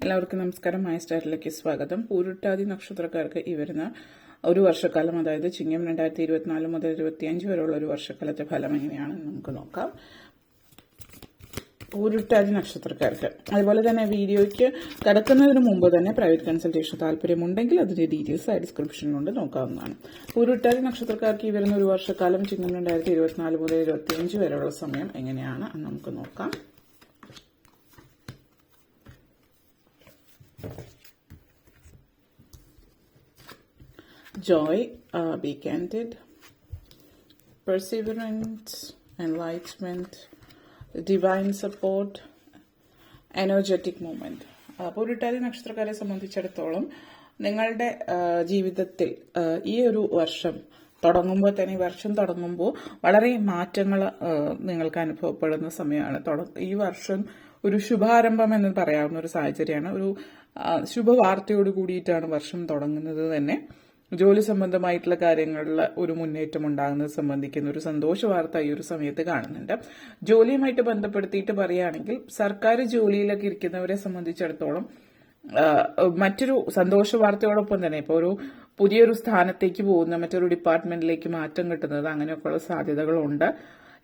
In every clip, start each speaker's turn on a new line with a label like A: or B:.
A: എല്ലാവർക്കും നമസ്കാരം. മായ സ്റ്റാറിലേക്ക് സ്വാഗതം. പൂരുട്ടാതി നക്ഷത്രക്കാർക്ക് ഈ വരുന്ന ഒരു വർഷക്കാലം, അതായത് ചിങ്ങം 2024 മുതൽ 25 വരെയുള്ള ഒരു വർഷക്കാലത്തെ ഫലം എങ്ങനെയാണെന്ന് നമുക്ക് നോക്കാം. പൂരുട്ടാതി നക്ഷത്രക്കാർക്ക് അതുപോലെ തന്നെ വീഡിയോയ്ക്ക് കടക്കുന്നതിന് മുമ്പ് തന്നെ പ്രൈവറ്റ് കൺസൾട്ടേഷൻ താല്പര്യമുണ്ടെങ്കിൽ അതിന്റെ ഡീറ്റെയിൽസ് ആ ഡിസ്ക്രിപ്ഷനിലുണ്ട്, നോക്കാവുന്നതാണ്. പൂരുട്ടാതി നക്ഷത്രക്കാർക്ക് ഈ വരുന്ന ഒരു വർഷക്കാലം ചിങ്ങം 2024 മുതൽ 25 വരെയുള്ള സമയം എങ്ങനെയാണ് എന്ന് നമുക്ക് നോക്കാം. Joy, be candid, perseverance, enlightenment, divine support, energetic movement. Pooruttathi നക്ഷത്രക്കാരെ സംബന്ധിച്ചിടത്തോളം നിങ്ങളുടെ ജീവിതത്തിൽ ഈ ഒരു വർഷം തുടങ്ങുമ്പോൾ തന്നെ, ഈ വർഷം തുടങ്ങുമ്പോൾ വളരെ മാറ്റങ്ങൾ നിങ്ങൾക്ക് അനുഭവപ്പെടുന്ന സമയമാണ്. ഈ വർഷം ഒരു ശുഭാരംഭം എന്ന് പറയാവുന്ന ഒരു സാഹചര്യമാണ്. ഒരു ശുഭവാർത്തയോട് കൂടിയിട്ടാണ് വർഷം തുടങ്ങുന്നത് തന്നെ. ജോലി സംബന്ധമായിട്ടുള്ള കാര്യങ്ങളിൽ ഒരു മുന്നേറ്റം ഉണ്ടാകുന്നത് സംബന്ധിക്കുന്ന ഒരു സന്തോഷ വാർത്ത ഈ ഒരു സമയത്ത് കാണുന്നുണ്ട്. ജോലിയുമായിട്ട് ബന്ധപ്പെടുത്തിയിട്ട് പറയുകയാണെങ്കിൽ, സർക്കാർ ജോലിയിലൊക്കെ ഇരിക്കുന്നവരെ സംബന്ധിച്ചിടത്തോളം മറ്റൊരു സന്തോഷ വാർത്തയോടൊപ്പം തന്നെ ഇപ്പോൾ ഒരു പുതിയൊരു സ്ഥാനത്തേക്ക് പോകുന്ന, മറ്റൊരു ഡിപ്പാർട്ട്മെന്റിലേക്ക് മാറ്റം കിട്ടുന്നത്, അങ്ങനെയൊക്കെയുള്ള സാധ്യതകളുണ്ട്.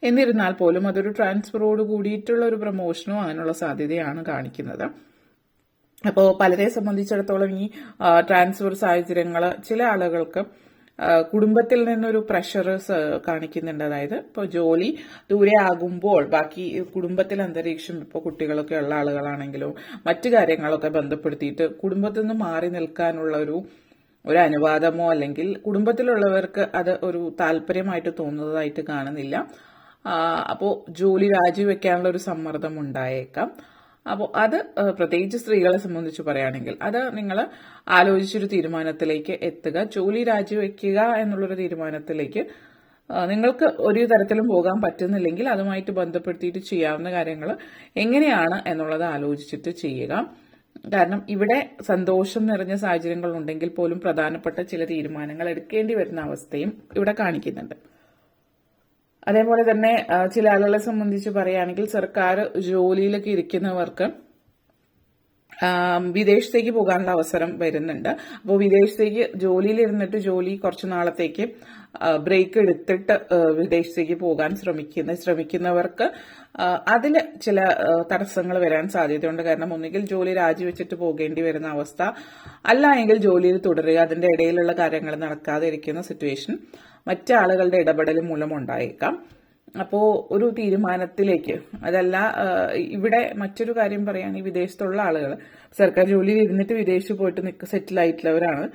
A: എന്നിരുന്നാൽ പോലും അതൊരു ട്രാൻസ്ഫറോട് കൂടിയിട്ടുള്ള ഒരു പ്രൊമോഷനോ അങ്ങനെയുള്ള സാധ്യതയാണ് കാണിക്കുന്നത്. അപ്പോൾ പലരെ സംബന്ധിച്ചിടത്തോളം ഈ ട്രാൻസ്ഫർ സാഹചര്യങ്ങൾ ചില ആളുകൾക്ക് കുടുംബത്തിൽ നിന്നൊരു പ്രഷർ കാണിക്കുന്നുണ്ട്. അതായത് ഇപ്പോൾ ജോലി ദൂരെ ആകുമ്പോൾ ബാക്കി കുടുംബത്തിൽ അന്തരീക്ഷം, ഇപ്പോൾ കുട്ടികളൊക്കെ ഉള്ള ആളുകളാണെങ്കിലും മറ്റു കാര്യങ്ങളൊക്കെ ബന്ധപ്പെടുത്തിയിട്ട് കുടുംബത്തിൽ നിന്ന് മാറി നിൽക്കാനുള്ള ഒരു അനുവാദമോ അല്ലെങ്കിൽ കുടുംബത്തിലുള്ളവർക്ക് അത് ഒരു താല്പര്യമായിട്ട് തോന്നുന്നതായിട്ട് കാണുന്നില്ല. അപ്പോൾ ജോലി രാജിവെക്കാനുള്ള ഒരു സമ്മർദ്ദം ഉണ്ടായേക്കാം. അപ്പോൾ അത് പ്രത്യേകിച്ച് സ്ത്രീകളെ സംബന്ധിച്ച് പറയുകയാണെങ്കിൽ അത് നിങ്ങൾ ആലോചിച്ചൊരു തീരുമാനത്തിലേക്ക് എത്തുക. ജോലി രാജിവെക്കുക എന്നുള്ളൊരു തീരുമാനത്തിലേക്ക് നിങ്ങൾക്ക് ഒരു തരത്തിലും പോകാൻ പറ്റുന്നില്ലെങ്കിൽ അതുമായിട്ട് ബന്ധപ്പെടുത്തിയിട്ട് ചെയ്യാവുന്ന കാര്യങ്ങൾ എങ്ങനെയാണ് എന്നുള്ളത് ആലോചിച്ചിട്ട് ചെയ്യുക. കാരണം ഇവിടെ സന്തോഷം നിറഞ്ഞ സാഹചര്യങ്ങൾ ഉണ്ടെങ്കിൽ പോലും പ്രധാനപ്പെട്ട ചില തീരുമാനങ്ങൾ എടുക്കേണ്ടി വരുന്ന അവസ്ഥയും ഇവിടെ കാണിക്കുന്നുണ്ട്. അതേപോലെ തന്നെ ചില ആളുകളെ സംബന്ധിച്ച് പറയുകയാണെങ്കിൽ, സർക്കാർ ജോലിയിലൊക്കെ ഇരിക്കുന്നവർക്ക് വിദേശത്തേക്ക് പോകാനുള്ള അവസരം വരുന്നുണ്ട്. അപ്പോൾ വിദേശത്തേക്ക് ജോലിയിലിരുന്നിട്ട് ജോലി കുറച്ചു നാളത്തേക്ക് ബ്രേക്ക് എടുത്തിട്ട് വിദേശത്തേക്ക് പോകാൻ ശ്രമിക്കുന്നവർക്ക് അതിൽ ചില തടസ്സങ്ങൾ വരാൻ സാധ്യതയുണ്ട്. കാരണം ഒന്നുകിൽ ജോലി രാജിവെച്ചിട്ട് പോകേണ്ടി വരുന്ന അവസ്ഥ, അല്ല എങ്കിൽ ജോലിയിൽ തുടരുക, അതിന്റെ ഇടയിലുള്ള കാര്യങ്ങൾ നടക്കാതെ ഇരിക്കുന്ന സിറ്റുവേഷൻ മറ്റാളുകളുടെ ഇടപെടൽ മൂലം ഉണ്ടായേക്കാം. അപ്പോൾ ഒരു തീരുമാനത്തിലേക്ക്, അതല്ല ഇവിടെ മറ്റൊരു കാര്യം പറയുകയാണെങ്കിൽ, വിദേശത്തുള്ള ആളുകൾ സർക്കാർ ജോലിയിൽ ഇരുന്നിട്ട് വിദേശത്ത് പോയിട്ട് സെറ്റിൽ ആയിട്ടുള്ളവരാണ്.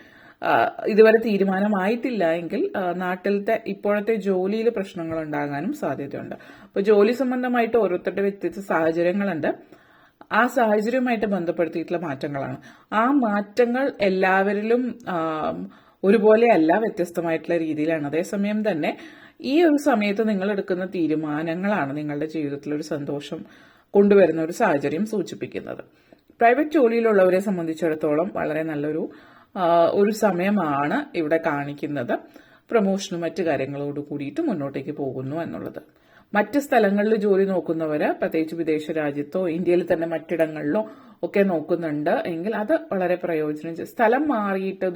A: ഇതുവരെ തീരുമാനമായിട്ടില്ല എങ്കിൽ നാട്ടിലത്തെ ഇപ്പോഴത്തെ ജോലിയിൽ പ്രശ്നങ്ങൾ ഉണ്ടാകാനും സാധ്യതയുണ്ട്. അപ്പോൾ ജോലി സംബന്ധമായിട്ട് ഓരോരുത്തരുടെ വ്യത്യസ്ത സാഹചര്യങ്ങളുണ്ട്. ആ സാഹചര്യവുമായിട്ട് ബന്ധപ്പെടുത്തിയിട്ടുള്ള മാറ്റങ്ങളാണ്. ആ മാറ്റങ്ങൾ എല്ലാവരിലും ഒരുപോലെയല്ല, വ്യത്യസ്തമായിട്ടുള്ള രീതിയിലാണ്. അതേസമയം തന്നെ ഈ ഒരു സമയത്ത് നിങ്ങൾ എടുക്കുന്ന തീരുമാനങ്ങളാണ് നിങ്ങളുടെ ജീവിതത്തിൽ ഒരു സന്തോഷം കൊണ്ടുവരുന്ന ഒരു സാഹചര്യം സൂചിപ്പിക്കുന്നത്. പ്രൈവറ്റ് ജോലിയിലുള്ളവരെ സംബന്ധിച്ചിടത്തോളം വളരെ നല്ലൊരു ഒരു സമയമാണ് ഇവിടെ കാണിക്കുന്നത്. പ്രൊമോഷനും മറ്റു കാര്യങ്ങളോട് കൂടിയിട്ട് മുന്നോട്ടേക്ക് പോകുന്നു എന്നുള്ളത്. മറ്റ് സ്ഥലങ്ങളിൽ ജോലി നോക്കുന്നവര്, പ്രത്യേകിച്ച് വിദേശ രാജ്യത്തോ ഇന്ത്യയിൽ തന്നെ മറ്റിടങ്ങളിലോ ഒക്കെ നോക്കുന്നുണ്ട് എങ്കിൽ അത് വളരെ പ്രയോജനം. സ്ഥലം മാറിയിട്ട്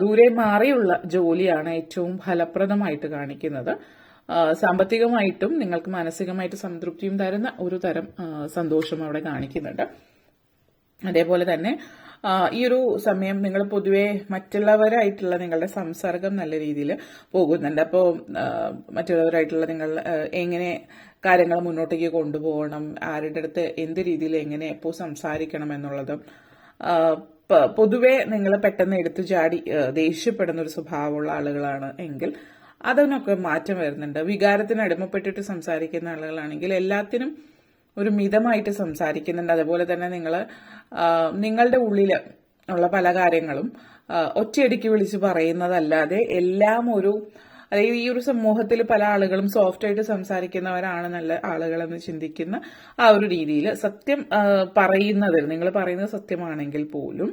A: ദൂരെ മാറിയുള്ള ജോലിയാണ് ഏറ്റവും ഫലപ്രദമായിട്ട് കാണിക്കുന്നത്. സാമ്പത്തികമായിട്ടും നിങ്ങൾക്ക് മാനസികമായിട്ട് സംതൃപ്തിയും തരുന്ന ഒരു തരം സന്തോഷം അവിടെ കാണിക്കുന്നുണ്ട്. അതേപോലെ തന്നെ ഈ ഒരു സമയം നിങ്ങൾ പൊതുവെ മറ്റുള്ളവരായിട്ടുള്ള നിങ്ങളുടെ സംസർഗം നല്ല രീതിയിൽ പോകുന്നുണ്ട്. അപ്പോൾ മറ്റുള്ളവരായിട്ടുള്ള നിങ്ങൾ എങ്ങനെ കാര്യങ്ങൾ മുന്നോട്ടേക്ക് കൊണ്ടുപോകണം, ആരുടെ അടുത്ത് എന്ത് രീതിയിൽ എങ്ങനെ എപ്പോൾ സംസാരിക്കണം എന്നുള്ളതും, പൊതുവെ നിങ്ങൾ പെട്ടെന്ന് എടുത്തു ചാടി ദേഷ്യപ്പെടുന്ന ഒരു സ്വഭാവമുള്ള ആളുകളാണ് എങ്കിൽ അതിനൊക്കെ മാറ്റം വരുന്നുണ്ട്. വികാരത്തിന് അടിമപ്പെട്ടിട്ട് സംസാരിക്കുന്ന ആളുകളാണെങ്കിൽ എല്ലാത്തിനും ഒരു മിതമായിട്ട് സംസാരിക്കുന്നുണ്ട്. അതുപോലെ തന്നെ നിങ്ങളുടെ ഉള്ളിൽ ഉള്ള പല കാര്യങ്ങളും ഒറ്റയടിക്ക് വിളിച്ച് പറയുന്നതല്ലാതെ എല്ലാം അതായത് ഈ ഒരു സമൂഹത്തിൽ പല ആളുകളും സോഫ്റ്റ് ആയിട്ട് സംസാരിക്കുന്നവരാണ് നല്ല ആളുകളെന്ന് ചിന്തിക്കുന്ന ആ ഒരു രീതിയിൽ സത്യം നിങ്ങൾ പറയുന്നത് സത്യമാണെങ്കിൽ പോലും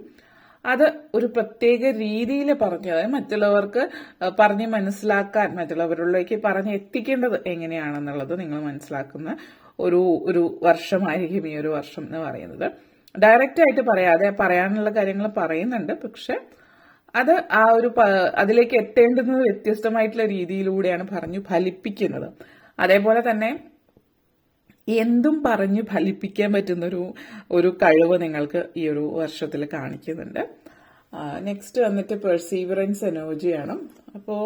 A: അത് ഒരു പ്രത്യേക രീതിയിൽ പറഞ്ഞ്, അതായത് മറ്റുള്ളവർക്ക് പറഞ്ഞ് മനസ്സിലാക്കാൻ, മറ്റുള്ളവരിലേക്ക് പറഞ്ഞ് എത്തിക്കേണ്ടത് എങ്ങനെയാണെന്നുള്ളത് നിങ്ങൾ മനസ്സിലാക്കുന്ന ഒരു വർഷമായിരിക്കും ഈ ഒരു വർഷം എന്ന് പറയുന്നത്. ഡയറക്റ്റ് ആയിട്ട് പറയാതെ പറയാനുള്ള കാര്യങ്ങൾ പറയുന്നുണ്ട്. പക്ഷെ അത് ആ ഒരു അതിലേക്ക് എത്തേണ്ടുന്നത് വ്യത്യസ്തമായിട്ടുള്ള രീതിയിലൂടെയാണ് പറഞ്ഞു ഫലിപ്പിക്കുന്നത്. അതേപോലെ തന്നെ എന്തും പറഞ്ഞു ഫലിപ്പിക്കാൻ പറ്റുന്ന ഒരു കഴിവ് നിങ്ങൾക്ക് ഈ ഒരു വർഷത്തിൽ കാണിക്കുന്നുണ്ട്. നെക്സ്റ്റ് വന്നിട്ട് പെർസീവറൻസ് എനർജിയാണ്. അപ്പോൾ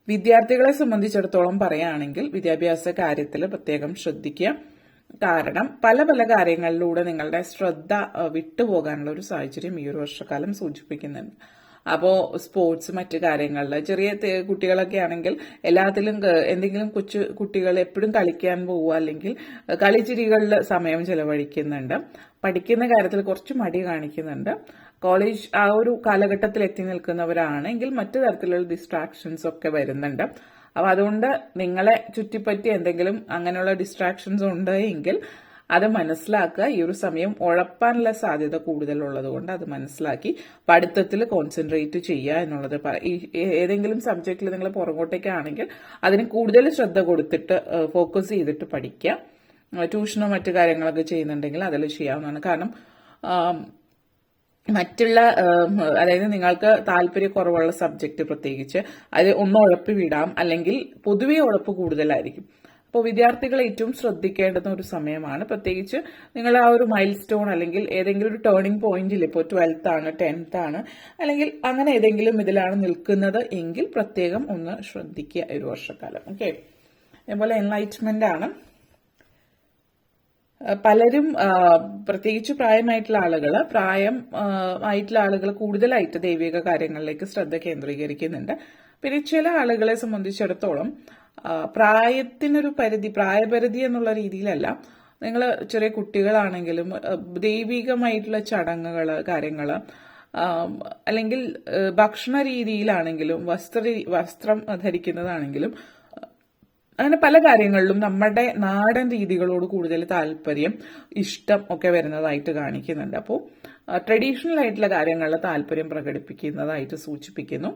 A: വിദ്യാർത്ഥികളെ സംബന്ധിച്ചിടത്തോളം പറയുകയാണെങ്കിൽ വിദ്യാഭ്യാസ കാര്യത്തിൽ പ്രത്യേകം ശ്രദ്ധിക്കുക. കാരണം പല പല കാര്യങ്ങളിലൂടെ നിങ്ങളുടെ ശ്രദ്ധ വിട്ടുപോകാനുള്ള ഒരു സാഹചര്യം ഈ ഒരു വർഷക്കാലം സൂചിപ്പിക്കുന്നുണ്ട്. അപ്പോൾ സ്പോർട്സ്, മറ്റു കാര്യങ്ങളിൽ ചെറിയ കുട്ടികളൊക്കെ ആണെങ്കിൽ എല്ലാത്തിലും എന്തെങ്കിലും കൊച്ചു കുട്ടികൾ എപ്പോഴും കളിക്കാൻ പോവുക, അല്ലെങ്കിൽ കളിച്ചിരികളിൽ സമയം ചെലവഴിക്കുന്നുണ്ട്. പഠിക്കുന്ന കാര്യത്തിൽ കുറച്ച് മടി കാണിക്കുന്നുണ്ട്. കോളേജ് ആ ഒരു കാലഘട്ടത്തിൽ എത്തി നിൽക്കുന്നവരാണെങ്കിൽ മറ്റു തരത്തിലുള്ള ഡിസ്ട്രാക്ഷൻസ് ഒക്കെ വരുന്നുണ്ട്. അപ്പൊ അതുകൊണ്ട് നിങ്ങളെ ചുറ്റിപ്പറ്റി എന്തെങ്കിലും അങ്ങനെയുള്ള ഡിസ്ട്രാക്ഷൻസ് ഉണ്ടെങ്കിൽ അത് മനസ്സിലാക്കുക. ഈ ഒരു സമയം ഉഴപ്പാനുള്ള സാധ്യത കൂടുതലുള്ളത് കൊണ്ട് അത് മനസ്സിലാക്കി പഠിത്തത്തിൽ കോൺസെൻട്രേറ്റ് ചെയ്യുക എന്നുള്ളത്. ഏതെങ്കിലും സബ്ജക്റ്റിൽ നിങ്ങൾ പുറകോട്ടേക്കാണെങ്കിൽ അതിന് കൂടുതൽ ശ്രദ്ധ കൊടുത്തിട്ട് ഫോക്കസ് ചെയ്തിട്ട് പഠിക്കുക. ട്യൂഷനോ മറ്റു കാര്യങ്ങളൊക്കെ ചെയ്യുന്നുണ്ടെങ്കിൽ അതിൽ ചെയ്യാവുന്നതാണ്. കാരണം മറ്റുള്ള അതായത് നിങ്ങൾക്ക് താല്പര്യക്കുറവുള്ള സബ്ജക്റ്റ് പ്രത്യേകിച്ച് അത് ഒന്ന് ഉഴപ്പി വിടാം, അല്ലെങ്കിൽ പൊതുവെ ഉഴപ്പ് കൂടുതലായിരിക്കും. അപ്പോൾ വിദ്യാർത്ഥികൾ ഏറ്റവും ശ്രദ്ധിക്കേണ്ടുന്ന ഒരു സമയമാണ്. പ്രത്യേകിച്ച് നിങ്ങൾ ആ ഒരു മൈൽ സ്റ്റോൺ അല്ലെങ്കിൽ ഏതെങ്കിലും ഒരു ടേണിംഗ് പോയിന്റിൽ, ഇപ്പോൾ 12th ആണ്, 10th ആണ്, അല്ലെങ്കിൽ അങ്ങനെ ഏതെങ്കിലും ഇതിലാണ് നിൽക്കുന്നത് എങ്കിൽ പ്രത്യേകം ഒന്ന് ശ്രദ്ധിക്കുക ഒരു വർഷക്കാലം. ഓക്കെ. അതേപോലെ എൻലൈറ്റ്മെന്റ് ആണ്. പലരും പ്രത്യേകിച്ച് പ്രായമായിട്ടുള്ള ആളുകൾ കൂടുതലായിട്ട് ദൈവിക കാര്യങ്ങളിലേക്ക് ശ്രദ്ധ കേന്ദ്രീകരിക്കുന്നുണ്ട്. പിന്നെ ചില ആളുകളെ സംബന്ധിച്ചിടത്തോളം പ്രായത്തിനൊരു പ്രായപരിധി എന്നുള്ള രീതിയിലല്ല, നിങ്ങൾ ചെറിയ കുട്ടികളാണെങ്കിലും ദൈവികമായിട്ടുള്ള ചടങ്ങുകൾ, കാര്യങ്ങൾ, അല്ലെങ്കിൽ ഭക്ഷണ രീതിയിലാണെങ്കിലും വസ്ത്രം ധരിക്കുന്നതാണെങ്കിലും അങ്ങനെ പല കാര്യങ്ങളിലും നമ്മുടെ നാടൻ രീതികളോട് കൂടുതൽ താല്പര്യം, ഇഷ്ടം ഒക്കെ വരുന്നതായിട്ട് കാണിക്കുന്നുണ്ട്. അപ്പോൾ ട്രഡീഷണൽ ആയിട്ടുള്ള കാര്യങ്ങളിൽ താല്പര്യം പ്രകടിപ്പിക്കുന്നതായിട്ട് സൂചിപ്പിക്കുന്നു.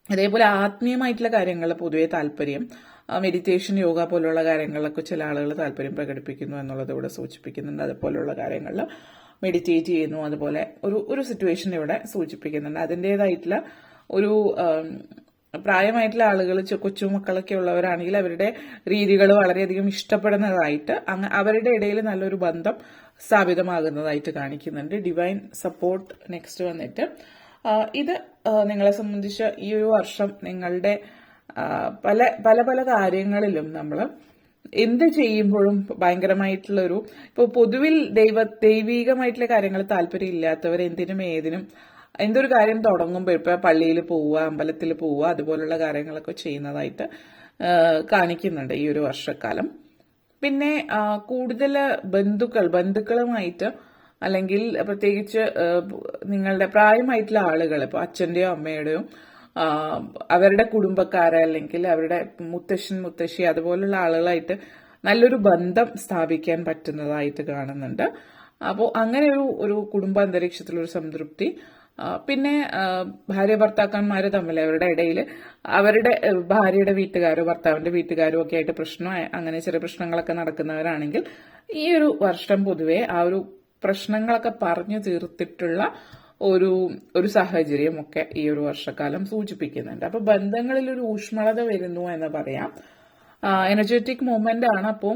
A: അതേപോലെ ആത്മീയമായിട്ടുള്ള കാര്യങ്ങളിൽ പൊതുവെ താല്പര്യം, മെഡിറ്റേഷൻ, യോഗ പോലുള്ള കാര്യങ്ങളിലൊക്കെ ചില ആളുകൾ താല്പര്യം പ്രകടിപ്പിക്കുന്നു എന്നുള്ളത് ഇവിടെ സൂചിപ്പിക്കുന്നുണ്ട്. അതുപോലുള്ള കാര്യങ്ങളിൽ മെഡിറ്റേറ്റ് ചെയ്യുന്നു. അതുപോലെ ഒരു സിറ്റുവേഷൻ ഇവിടെ സൂചിപ്പിക്കുന്നുണ്ട്. അതിൻ്റെതായിട്ടുള്ള ഒരു പ്രായമായിട്ടുള്ള ആളുകൾ, കൊച്ചുമക്കളൊക്കെ ഉള്ളവരാണെങ്കിൽ അവരുടെ രീതികൾ വളരെയധികം ഇഷ്ടപ്പെടുന്നതായിട്ട്, അവരുടെ ഇടയിൽ നല്ലൊരു ബന്ധം സ്ഥാപിതമാകുന്നതായിട്ട് കാണിക്കുന്നുണ്ട്. ഡിവൈൻ സപ്പോർട്ട് നെക്സ്റ്റ് വന്നിട്ട് ഇത് നിങ്ങളെ സംബന്ധിച്ച് ഈ ഒരു വർഷം നിങ്ങളുടെ പല പല പല കാര്യങ്ങളിലും നമ്മൾ എന്ത് ചെയ്യുമ്പോഴും ഭയങ്കരമായിട്ടുള്ളൊരു, ഇപ്പോൾ പൊതുവിൽ ദൈവികമായിട്ടുള്ള കാര്യങ്ങൾ താല്പര്യം ഇല്ലാത്തവർ എന്തിനും ഏതിനും എന്തൊരു കാര്യം തുടങ്ങുമ്പോൾ ഇപ്പൊ പള്ളിയിൽ പോവുക, അമ്പലത്തിൽ പോവുക, അതുപോലുള്ള കാര്യങ്ങളൊക്കെ ചെയ്യുന്നതായിട്ട് കാണിക്കുന്നുണ്ട് ഈ ഒരു വർഷക്കാലം. പിന്നെ കൂടുതൽ ബന്ധുക്കളുമായിട്ട്, അല്ലെങ്കിൽ പ്രത്യേകിച്ച് നിങ്ങളുടെ പ്രായമായിട്ടുള്ള ആളുകൾ, ഇപ്പോൾ അച്ഛൻ്റെയോ അമ്മയുടെയോ അവരുടെ കുടുംബക്കാരെ, അല്ലെങ്കിൽ അവരുടെ മുത്തശ്ശി അതുപോലുള്ള ആളുകളായിട്ട് നല്ലൊരു ബന്ധം സ്ഥാപിക്കാൻ പറ്റുന്നതായിട്ട് കാണുന്നുണ്ട്. അപ്പോൾ അങ്ങനെ ഒരു കുടുംബ അന്തരീക്ഷത്തിലൊരു സംതൃപ്തി. പിന്നെ ഭാര്യ ഭർത്താക്കന്മാർ തമ്മിൽ അവരുടെ ഇടയിൽ അവരുടെ ഭാര്യയുടെ വീട്ടുകാരോ ഭർത്താവിന്റെ വീട്ടുകാരോ ഒക്കെ ആയിട്ട് അങ്ങനെ ചെറിയ പ്രശ്നങ്ങളൊക്കെ നടക്കുന്നവരാണെങ്കിൽ ഈ ഒരു വർഷം പൊതുവെ ആ ഒരു പ്രശ്നങ്ങളൊക്കെ പറഞ്ഞു തീർത്തിട്ടുള്ള ഒരു സാഹചര്യം ഒക്കെ ഈ ഒരു വർഷക്കാലം സൂചിപ്പിക്കുന്നുണ്ട്. അപ്പൊ ബന്ധങ്ങളിൽ ഒരു ഊഷ്മളത വരുന്നു എന്ന് പറയാം. എനർജറ്റിക് മൂവ്മെന്റ് ആണ്. അപ്പോൾ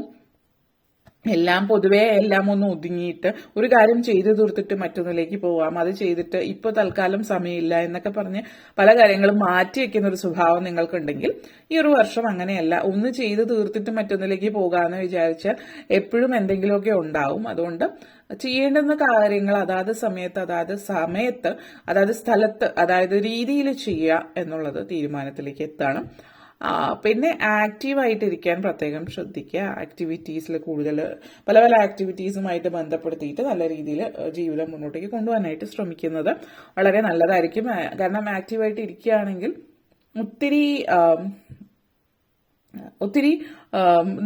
A: എല്ലാം ഒന്ന് ഒതുങ്ങിയിട്ട് ഒരു കാര്യം ചെയ്തു തീർത്തിട്ട് മറ്റൊന്നിലേക്ക് പോവാം, അത് ചെയ്തിട്ട് ഇപ്പൊ തൽക്കാലം സമയമില്ല എന്നൊക്കെ പറഞ്ഞ് പല കാര്യങ്ങളും മാറ്റി വെക്കുന്ന ഒരു സ്വഭാവം നിങ്ങൾക്കുണ്ടെങ്കിൽ ഈ ഒരു വർഷം അങ്ങനെയല്ല. ഒന്ന് ചെയ്തു തീർത്തിട്ട് മറ്റൊന്നിലേക്ക് പോകാമെന്ന് വിചാരിച്ചാൽ എപ്പോഴും എന്തെങ്കിലുമൊക്കെ ഉണ്ടാവും. അതുകൊണ്ട് ചെയ്യേണ്ടുന്ന കാര്യങ്ങൾ അതാത് സമയത്ത് അതാത് സ്ഥലത്ത് അതായത് രീതിയിൽ ചെയ്യുക എന്നുള്ളത് തീരുമാനത്തിലേക്ക് എത്തണം. പിന്നെ ആക്റ്റീവായിട്ടിരിക്കാൻ പ്രത്യേകം ശ്രദ്ധിക്കുക. ആക്ടിവിറ്റീസിൽ കൂടുതൽ പല ആക്ടിവിറ്റീസുമായിട്ട് ബന്ധപ്പെടുത്തിയിട്ട് നല്ല രീതിയിൽ ജീവിതം മുന്നോട്ടേക്ക് കൊണ്ടുപോകാനായിട്ട് ശ്രമിക്കുന്നത് വളരെ നല്ലതായിരിക്കും. കാരണം ആക്റ്റീവായിട്ട് ഇരിക്കുകയാണെങ്കിൽ ഒത്തിരി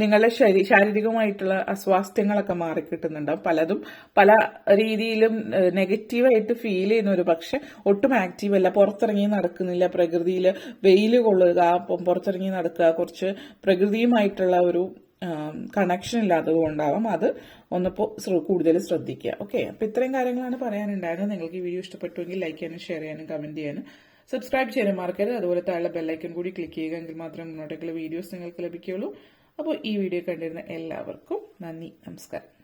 A: നിങ്ങളുടെ ശാരീരികമായിട്ടുള്ള അസ്വാസ്ഥ്യങ്ങളൊക്കെ മാറിക്കിട്ടുന്നുണ്ടാവും. പലതും പല രീതിയിലും നെഗറ്റീവായിട്ട് ഫീൽ ചെയ്യുന്നവർ പക്ഷെ ഒട്ടും ആക്റ്റീവ് അല്ല, പുറത്തിറങ്ങി നടക്കുന്നില്ല, പ്രകൃതിയിൽ വെയിൽ കൊള്ളുക, പുറത്തിറങ്ങി നടക്കുക, കുറച്ച് പ്രകൃതിയുമായിട്ടുള്ള കണക്ഷൻ ഇല്ലാത്തത് കൊണ്ടാവാം. അത് ഒന്നിപ്പോൾ കൂടുതൽ ശ്രദ്ധിക്കുക. ഓക്കെ, അപ്പോൾ ഇത്രയും കാര്യങ്ങളാണ് പറയാനുണ്ടായിരുന്നത്. നിങ്ങൾക്ക് ഈ വീഡിയോ ഇഷ്ടപ്പെട്ടുവെങ്കിൽ ലൈക്ക് ചെയ്യാനും ഷെയർ ചെയ്യാനും കമന്റ് ചെയ്യാനും സബ്സ്ക്രൈബ് ചെയ്യാനും മറക്കരുത്. അതുപോലെ താഴെ ബെല്ലൈക്കൺ കൂടി ക്ലിക്ക് ചെയ്യുക, എങ്കിൽ മാത്രമേ മുന്നോട്ടേക്കുള്ള വീഡിയോസ് നിങ്ങൾക്ക് ലഭിക്കുകയുള്ളൂ. അപ്പോൾ ഈ വീഡിയോ കണ്ടിരുന്ന എല്ലാവർക്കും നന്ദി, നമസ്കാരം.